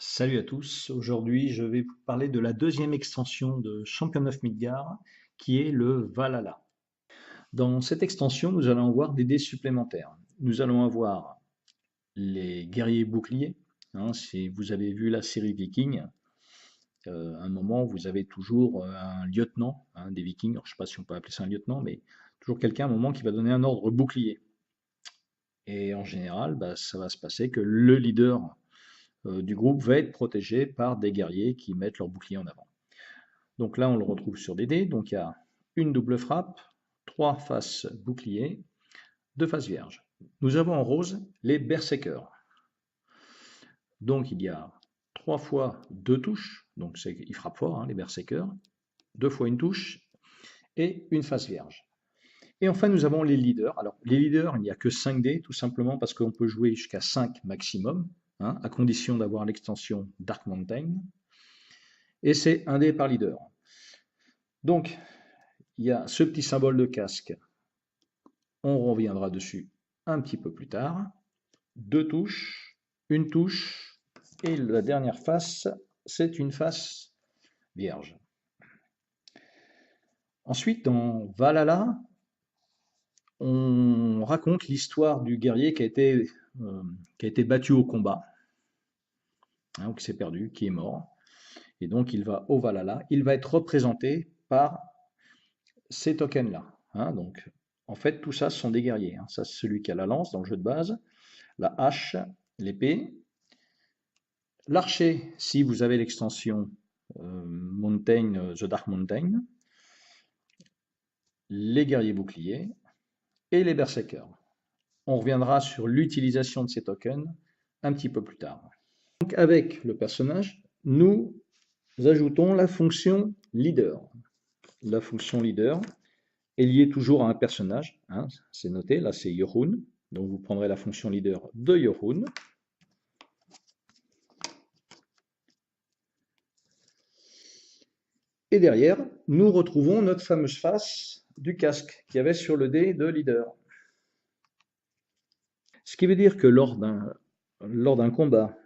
Salut à tous, aujourd'hui je vais vous parler de la deuxième extension de Champion of Midgard qui est le Valhalla. Dans cette extension, nous allons avoir des dés supplémentaires. Nous allons avoir les guerriers boucliers. Si vous avez vu la série Viking, à un moment vous avez toujours un lieutenant des Vikings. Alors, je ne sais pas si on peut appeler ça un lieutenant, mais toujours quelqu'un à un moment qui va donner un ordre bouclier. Et en général, ça va se passer que le leader du groupe va être protégé par des guerriers qui mettent leur bouclier en avant. Donc là, on le retrouve sur des dés. Donc il y a une double frappe, 3 faces bouclier, 2 faces vierges. Nous avons en rose les berserkers. Donc il y a 3 fois 2 touches, donc ils frappent fort, les berserkers, 2 fois une touche et une face vierge. Et enfin, nous avons les leaders. Alors, les leaders, il n'y a que 5 dés, tout simplement parce qu'on peut jouer jusqu'à 5 maximum, à condition d'avoir l'extension Dark Mountain. Et c'est un dé par leader. Donc, il y a ce petit symbole de casque. On reviendra dessus un petit peu plus tard. 2 touches, une touche, et la dernière face, c'est une face vierge. Ensuite, dans Valhalla, on raconte l'histoire du guerrier qui a été battu au combat, ou qui s'est perdu, qui est mort. Et donc, il va au Valhalla. Il va être représenté par ces tokens-là. Donc, en fait, tout ça, ce sont des guerriers. Ça, c'est celui qui a la lance dans le jeu de base, la hache, l'épée. L'archer, si vous avez l'extension Mountain, The Dark Mountain, les guerriers boucliers et les berserkers. On reviendra sur l'utilisation de ces tokens un petit peu plus tard. Donc avec le personnage, nous ajoutons la fonction leader. La fonction leader est liée toujours à un personnage, c'est noté, là c'est Yorun, donc vous prendrez la fonction leader de Yorun. Et derrière, nous retrouvons notre fameuse face du casque qu'il y avait sur le dé de leader. Ce qui veut dire que lors d'un combat,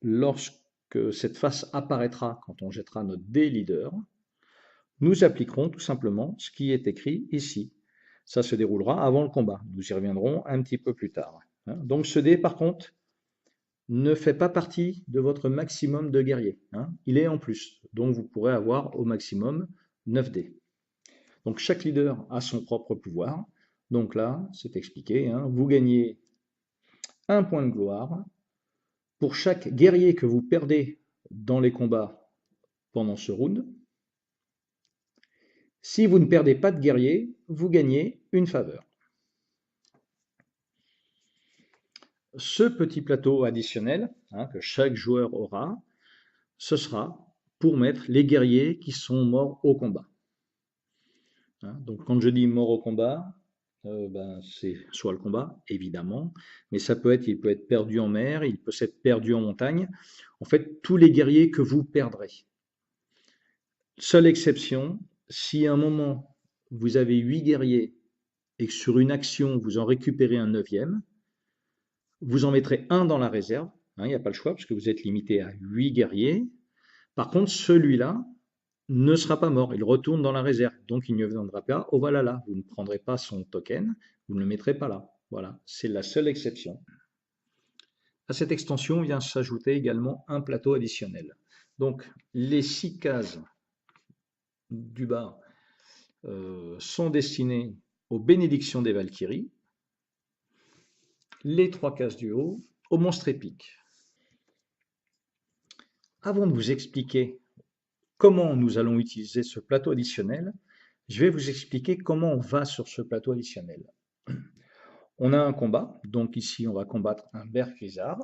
lorsque cette face apparaîtra quand on jettera notre dé leader, nous appliquerons tout simplement ce qui est écrit ici. Ça se déroulera avant le combat. Nous y reviendrons un petit peu plus tard. Donc ce dé, par contre, ne fait pas partie de votre maximum de guerriers. Il est en plus. Donc vous pourrez avoir au maximum 9 dés. Donc chaque leader a son propre pouvoir. Donc là, c'est expliqué. Vous gagnez un point de gloire pour chaque guerrier que vous perdez dans les combats pendant ce round. Si vous ne perdez pas de guerrier, vous gagnez une faveur. Ce petit plateau additionnel que chaque joueur aura, ce sera pour mettre les guerriers qui sont morts au combat. Donc quand je dis mort au combat, c'est soit le combat, évidemment, mais il peut être perdu en mer, il peut être perdu en montagne. En fait, tous les guerriers que vous perdrez. Seule exception, si à un moment vous avez 8 guerriers et que sur une action vous en récupérez un 9e, vous en mettrez un dans la réserve, il n'y a pas le choix parce que vous êtes limité à 8 guerriers. Par contre, celui-là ne sera pas mort, il retourne dans la réserve, donc il ne viendra pas au Valhalla. Vous ne prendrez pas son token, vous ne le mettrez pas là. Voilà, c'est la seule exception. À cette extension vient s'ajouter également un plateau additionnel. Donc les 6 cases du bas sont destinées aux bénédictions des Valkyries, les 3 cases du haut aux monstres épiques. Avant de vous expliquer comment nous allons utiliser ce plateau additionnel, je vais vous expliquer comment on va sur ce plateau additionnel. On a un combat, donc ici on va combattre un Bergrisar.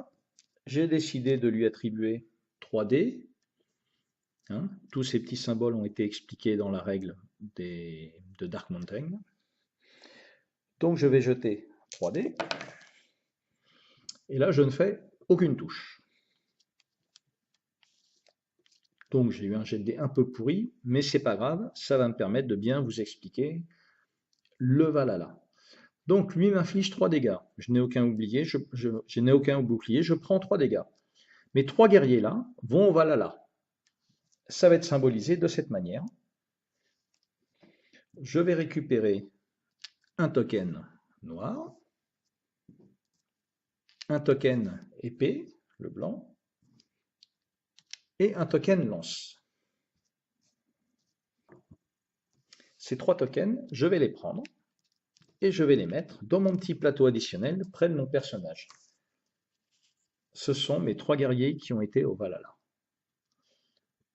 J'ai décidé de lui attribuer 3 dés. Tous ces petits symboles ont été expliqués dans la règle de Dark Mountain. Donc je vais jeter 3 dés. Et là je ne fais aucune touche. Donc j'ai eu un jet de dés un peu pourri, mais c'est pas grave, ça va me permettre de bien vous expliquer le Valhalla. Donc lui m'inflige 3 dégâts. Je n'ai aucun bouclier, je prends 3 dégâts. Mes 3 guerriers là vont au Valhalla. Ça va être symbolisé de cette manière. Je vais récupérer un token noir, un token épée, le blanc, et un token lance. Ces 3 tokens, je vais les prendre et je vais les mettre dans mon petit plateau additionnel près de mon personnage. Ce sont mes 3 guerriers qui ont été au Valhalla.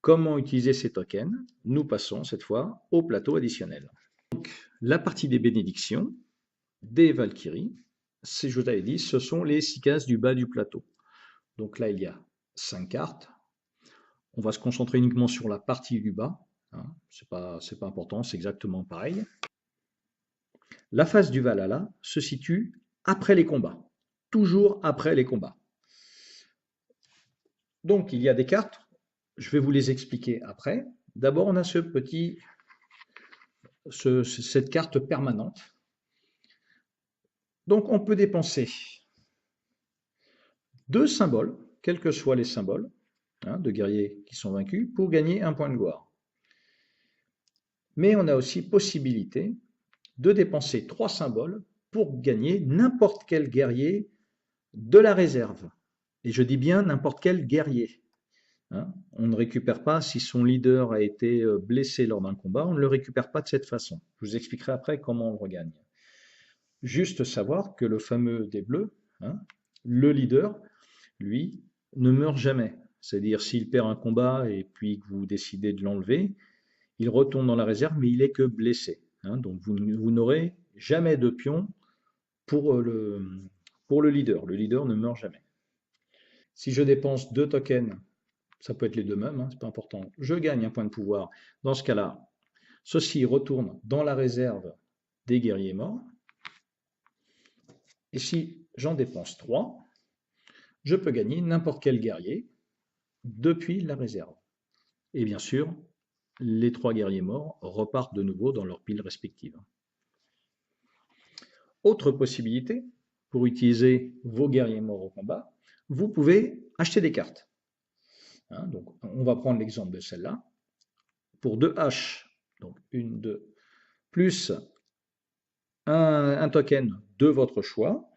Comment utiliser ces tokens? Nous passons cette fois au plateau additionnel. Donc, la partie des bénédictions, des Valkyries, je vous avais dit, ce sont les 6 cases du bas du plateau. Donc là, il y a 5 cartes. On va se concentrer uniquement sur la partie du bas. Hein. C'est pas important, c'est exactement pareil. La phase du Valhalla se situe après les combats. Toujours après les combats. Donc, il y a des cartes. Je vais vous les expliquer après. D'abord, on a cette carte permanente. Donc, on peut dépenser 2 symboles, quels que soient les symboles, de guerriers qui sont vaincus, pour gagner un point de gloire. Mais on a aussi possibilité de dépenser 3 symboles pour gagner n'importe quel guerrier de la réserve. Et je dis bien n'importe quel guerrier. On ne récupère pas, si son leader a été blessé lors d'un combat, on ne le récupère pas de cette façon. Je vous expliquerai après comment on le regagne. Juste savoir que le fameux des bleus, le leader, lui, ne meurt jamais. C'est-à-dire s'il perd un combat et puis que vous décidez de l'enlever, il retourne dans la réserve, mais il est que blessé. Donc vous n'aurez jamais de pion pour le leader. Le leader ne meurt jamais. Si je dépense 2 tokens, ça peut être les deux mêmes, c'est pas important, je gagne un point de pouvoir. Dans ce cas-là, ceci retourne dans la réserve des guerriers morts. Et si j'en dépense 3, je peux gagner n'importe quel guerrier depuis la réserve. Et bien sûr, les 3 guerriers morts repartent de nouveau dans leurs piles respectives. Autre possibilité, pour utiliser vos guerriers morts au combat, vous pouvez acheter des cartes. Donc, on va prendre l'exemple de celle-là. Pour 2 haches, donc 1, 2, plus un token de votre choix,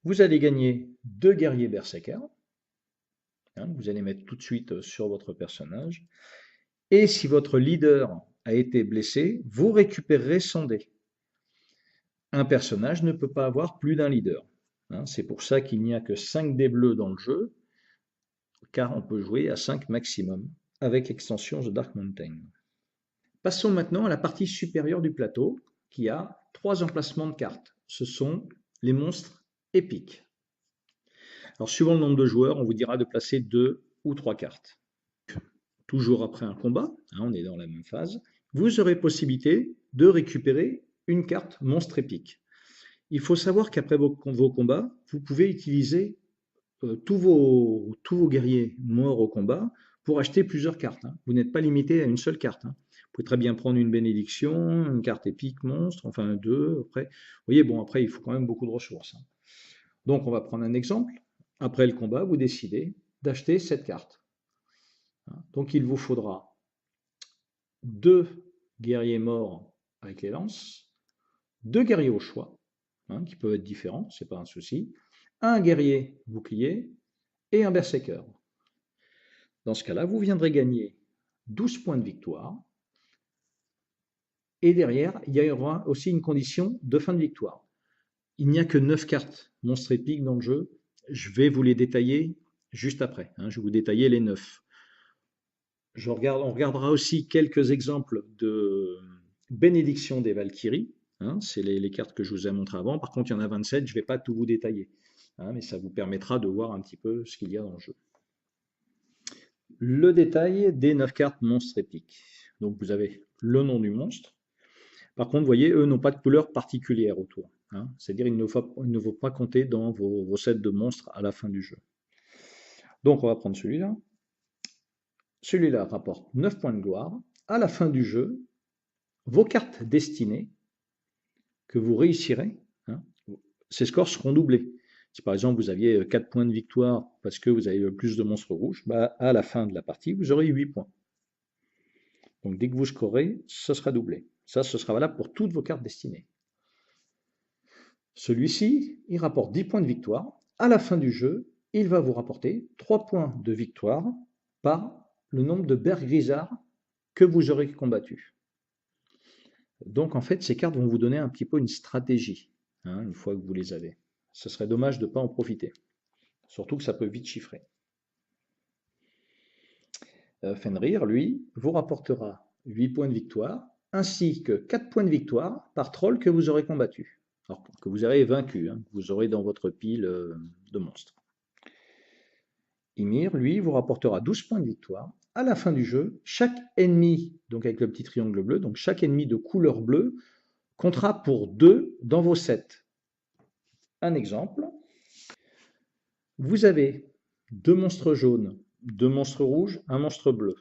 vous allez gagner 2 guerriers berserkers. Vous allez mettre tout de suite sur votre personnage. Et si votre leader a été blessé, vous récupérerez son dé. Un personnage ne peut pas avoir plus d'un leader. C'est pour ça qu'il n'y a que 5 dés bleus dans le jeu, car on peut jouer à 5 maximum, avec l'extension The Dark Mountain. Passons maintenant à la partie supérieure du plateau, qui a 3 emplacements de cartes. Ce sont les monstres épiques. Alors, suivant le nombre de joueurs, on vous dira de placer 2 ou 3 cartes. Toujours après un combat, on est dans la même phase, vous aurez possibilité de récupérer une carte monstre épique. Il faut savoir qu'après vos combats, vous pouvez utiliser tous vos guerriers morts au combat pour acheter plusieurs cartes. Vous n'êtes pas limité à une seule carte. Vous pouvez très bien prendre une bénédiction, une carte épique monstre, enfin 2. Après, vous voyez, bon, après, il faut quand même beaucoup de ressources. Donc, on va prendre un exemple. Après le combat, vous décidez d'acheter cette carte. Donc, il vous faudra 2 guerriers morts avec les lances, 2 guerriers au choix, qui peuvent être différents, c'est pas un souci, un guerrier bouclier et un berserker. Dans ce cas-là, vous viendrez gagner 12 points de victoire. Et derrière, il y aura aussi une condition de fin de victoire. Il n'y a que 9 cartes monstres épiques dans le jeu. Je vais vous les détailler juste après. Je vais vous détailler les 9. On regardera aussi quelques exemples de bénédiction des Valkyries. C'est les cartes que je vous ai montrées avant. Par contre, il y en a 27, je ne vais pas tout vous détailler. Mais ça vous permettra de voir un petit peu ce qu'il y a dans le jeu. Le détail des 9 cartes monstres épiques. Donc vous avez le nom du monstre. Par contre, vous voyez, eux n'ont pas de couleur particulière autour. C'est-à-dire qu'ils ne vont pas compter dans vos sets de monstres à la fin du jeu. Donc on va prendre celui-là. Celui-là rapporte 9 points de gloire. À la fin du jeu, vos cartes destinées que vous réussirez, ces scores seront doublés. Si par exemple vous aviez 4 points de victoire parce que vous avez le plus de monstres rouges, bah, à la fin de la partie, vous aurez 8 points. Donc dès que vous scorez, ce sera doublé. Ça, ce sera valable pour toutes vos cartes destinées. Celui-ci, il rapporte 10 points de victoire. À la fin du jeu, il va vous rapporter 3 points de victoire par le nombre de Bergrisards que vous aurez combattus. Donc en fait, ces cartes vont vous donner un petit peu une stratégie, hein, une fois que vous les avez. Ce serait dommage de ne pas en profiter. Surtout que ça peut vite chiffrer. Fenrir, lui, vous rapportera 8 points de victoire, ainsi que 4 points de victoire par troll que vous aurez combattu. Alors, que vous avez vaincu, hein, que vous aurez dans votre pile de monstres. Ymir, lui, vous rapportera 12 points de victoire. À la fin du jeu, chaque ennemi, donc avec le petit triangle bleu, donc chaque ennemi de couleur bleue, comptera pour 2 dans vos sets. Un exemple, vous avez 2 monstres jaunes, 2 monstres rouges, un monstre bleu.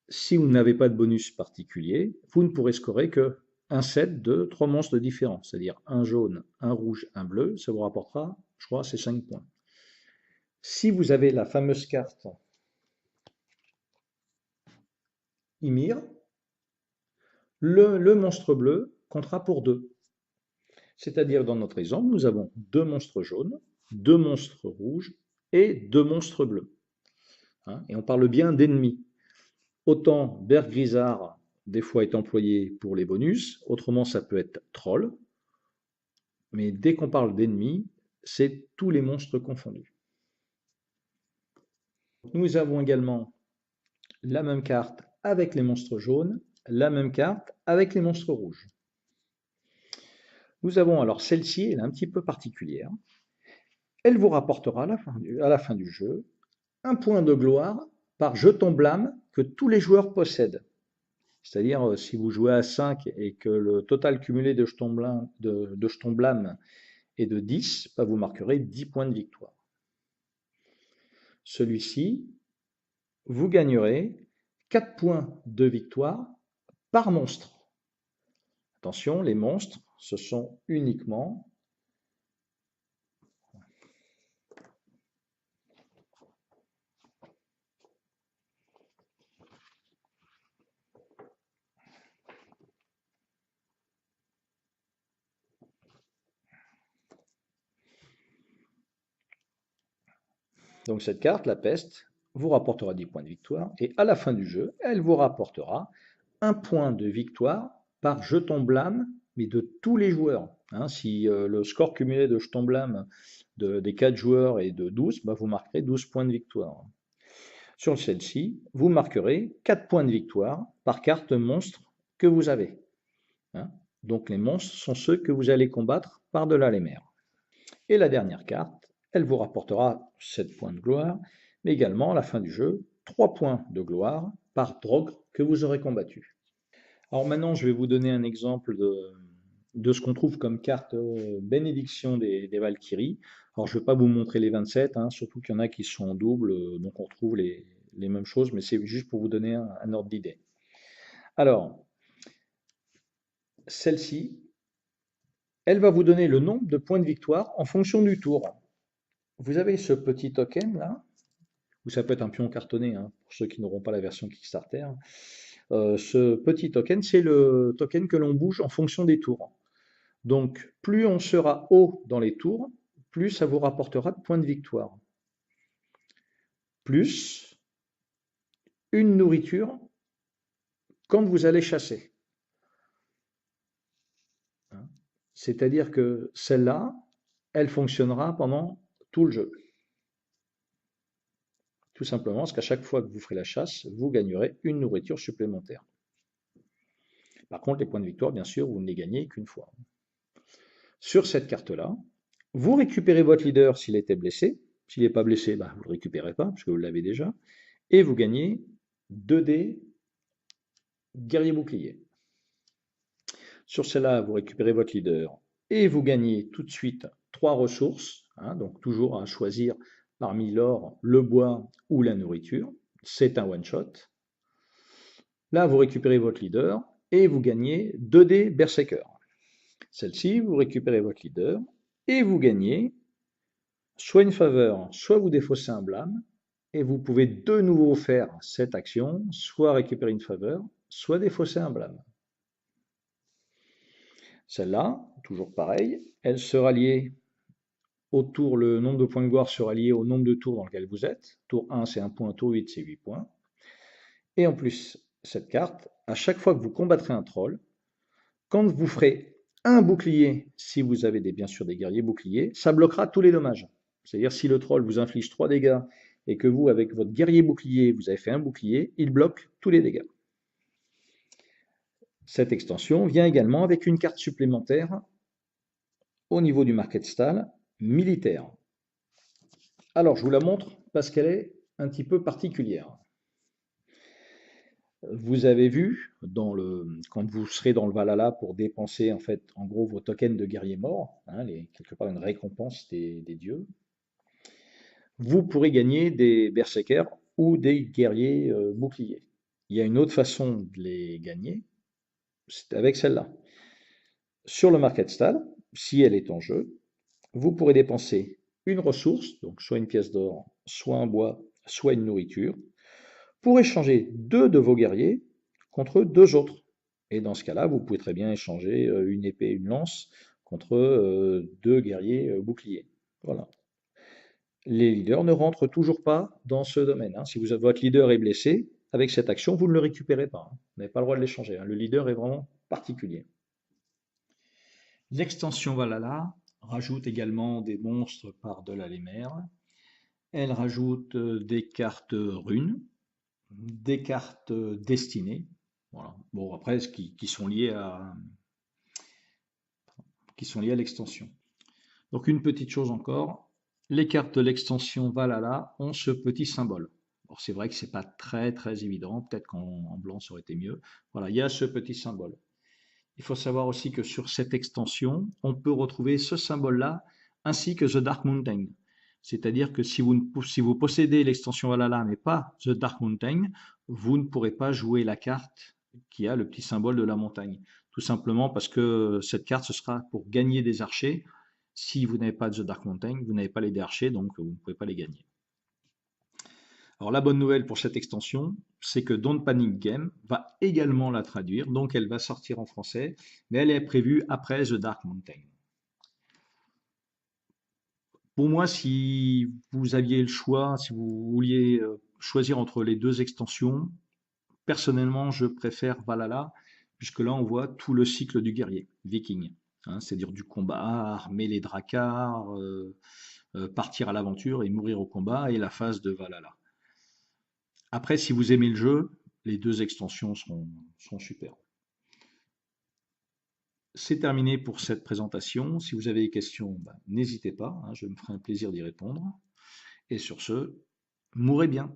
Si vous n'avez pas de bonus particulier, vous ne pourrez scorer que un set de 3 monstres différents, c'est-à-dire un jaune, un rouge, un bleu, ça vous rapportera, je crois, ces 5 points. Si vous avez la fameuse carte Ymir, le monstre bleu comptera pour 2. C'est-à-dire, dans notre exemple, nous avons 2 monstres jaunes, 2 monstres rouges et 2 monstres bleus. Hein, et on parle bien d'ennemis. Autant Bergrisard, des fois, est employé pour les bonus, autrement ça peut être troll. Mais dès qu'on parle d'ennemis, c'est tous les monstres confondus. Nous avons également la même carte avec les monstres jaunes, la même carte avec les monstres rouges. Nous avons alors celle-ci, elle est un petit peu particulière. Elle vous rapportera à la fin du jeu un point de gloire par jeton blâme que tous les joueurs possèdent. C'est-à-dire, si vous jouez à 5 et que le total cumulé de jetons blâme est de 10, bah vous marquerez 10 points de victoire. Celui-ci, vous gagnerez 4 points de victoire par monstre. Attention, les monstres, ce sont uniquement donc cette carte, la peste, vous rapportera 10 points de victoire et à la fin du jeu, elle vous rapportera un point de victoire par jeton blâme, mais de tous les joueurs. Hein, si le score cumulé de jetons blâme des 4 joueurs est de 12, bah vous marquerez 12 points de victoire. Sur celle-ci, vous marquerez 4 points de victoire par carte monstre que vous avez. Hein, donc les monstres sont ceux que vous allez combattre par-delà les mers. Et la dernière carte, elle vous rapportera 7 points de gloire, mais également à la fin du jeu, 3 points de gloire par Drogre que vous aurez combattu. Alors maintenant, je vais vous donner un exemple de ce qu'on trouve comme carte bénédiction des Valkyries. Alors je ne vais pas vous montrer les 27, hein, surtout qu'il y en a qui sont en double, donc on retrouve les mêmes choses, mais c'est juste pour vous donner un ordre d'idée. Alors, celle-ci, elle va vous donner le nombre de points de victoire en fonction du tour. Vous avez ce petit token là, ou ça peut être un pion cartonné, hein, pour ceux qui n'auront pas la version Kickstarter. Ce petit token, c'est le token que l'on bouge en fonction des tours. Donc, plus on sera haut dans les tours, plus ça vous rapportera de points de victoire. Plus une nourriture quand vous allez chasser. C'est-à-dire que celle-là, elle fonctionnera pendant tout le jeu. Tout simplement parce qu'à chaque fois que vous ferez la chasse, vous gagnerez une nourriture supplémentaire. Par contre, les points de victoire, bien sûr, vous ne les gagnez qu'une fois. Sur cette carte-là, vous récupérez votre leader s'il était blessé. S'il n'est pas blessé, bah, vous ne le récupérez pas, parce que vous l'avez déjà. Et vous gagnez 2 dés guerrier bouclier. Sur celle-là, vous récupérez votre leader et vous gagnez tout de suite 3 ressources. Hein, donc toujours à choisir parmi l'or, le bois ou la nourriture. C'est un one-shot. Là, vous récupérez votre leader et vous gagnez 2 dés berserker. Celle-ci, vous récupérez votre leader et vous gagnez soit une faveur, soit vous défaussez un blâme, et vous pouvez de nouveau faire cette action, soit récupérer une faveur, soit défausser un blâme. Celle-là, toujours pareil, elle sera liée au tour, le nombre de points de gloire sera lié au nombre de tours dans lequel vous êtes. Tour 1, c'est 1 point, tour 8, c'est 8 points. Et en plus, cette carte, à chaque fois que vous combattrez un troll, quand vous ferez un bouclier, si vous avez bien sûr des guerriers boucliers, ça bloquera tous les dommages. C'est-à-dire si le troll vous inflige 3 dégâts et que vous, avec votre guerrier bouclier, vous avez fait un bouclier, il bloque tous les dégâts. Cette extension vient également avec une carte supplémentaire au niveau du market stall militaire. Alors je vous la montre parce qu'elle est un petit peu particulière. Vous avez vu, quand vous serez dans le Valhalla pour dépenser en fait, en gros, vos tokens de guerriers morts, hein, quelque part une récompense des dieux, vous pourrez gagner des berserkers ou des guerriers boucliers. Il y a une autre façon de les gagner, c'est avec celle-là. Sur le market stall, si elle est en jeu, vous pourrez dépenser une ressource, donc soit une pièce d'or, soit un bois, soit une nourriture, pour échanger 2 de vos guerriers contre 2 autres. Et dans ce cas-là, vous pouvez très bien échanger une épée et une lance contre 2 guerriers boucliers. Voilà. Les leaders ne rentrent toujours pas dans ce domaine. Hein. Si votre leader est blessé, avec cette action, vous ne le récupérez pas. Hein. Vous n'avez pas le droit de l'échanger. Hein. Le leader est vraiment particulier. L'extension Valhalla rajoute également des monstres par-delà les mers. Elle rajoute des cartes runes, des cartes destinées. Voilà. Bon, après, qui sont liées à l'extension. Donc, une petite chose encore, les cartes de l'extension Valhalla ont ce petit symbole. Alors, c'est vrai que c'est pas très très évident, peut-être qu'en blanc ça aurait été mieux. Voilà, il y a ce petit symbole. Il faut savoir aussi que sur cette extension, on peut retrouver ce symbole-là ainsi que The Dark Mountain. C'est-à-dire que si vous possédez l'extension Valhalla mais pas The Dark Mountain, vous ne pourrez pas jouer la carte qui a le petit symbole de la montagne. Tout simplement parce que cette carte, ce sera pour gagner des archers. Si vous n'avez pas The Dark Mountain, vous n'avez pas les archers, donc vous ne pouvez pas les gagner. Alors la bonne nouvelle pour cette extension, c'est que Don't Panic Game va également la traduire, donc elle va sortir en français, mais elle est prévue après The Dark Mountain. Pour moi, si vous aviez le choix, si vous vouliez choisir entre les 2 extensions, personnellement, je préfère Valhalla, puisque là, on voit tout le cycle du guerrier, viking. Hein, c'est-à-dire du combat, armer les dracars, partir à l'aventure et mourir au combat, et la phase de Valhalla. Après, si vous aimez le jeu, les 2 extensions sont super. C'est terminé pour cette présentation. Si vous avez des questions, n'hésitez pas, hein, je me ferai un plaisir d'y répondre. Et sur ce, mourrez bien.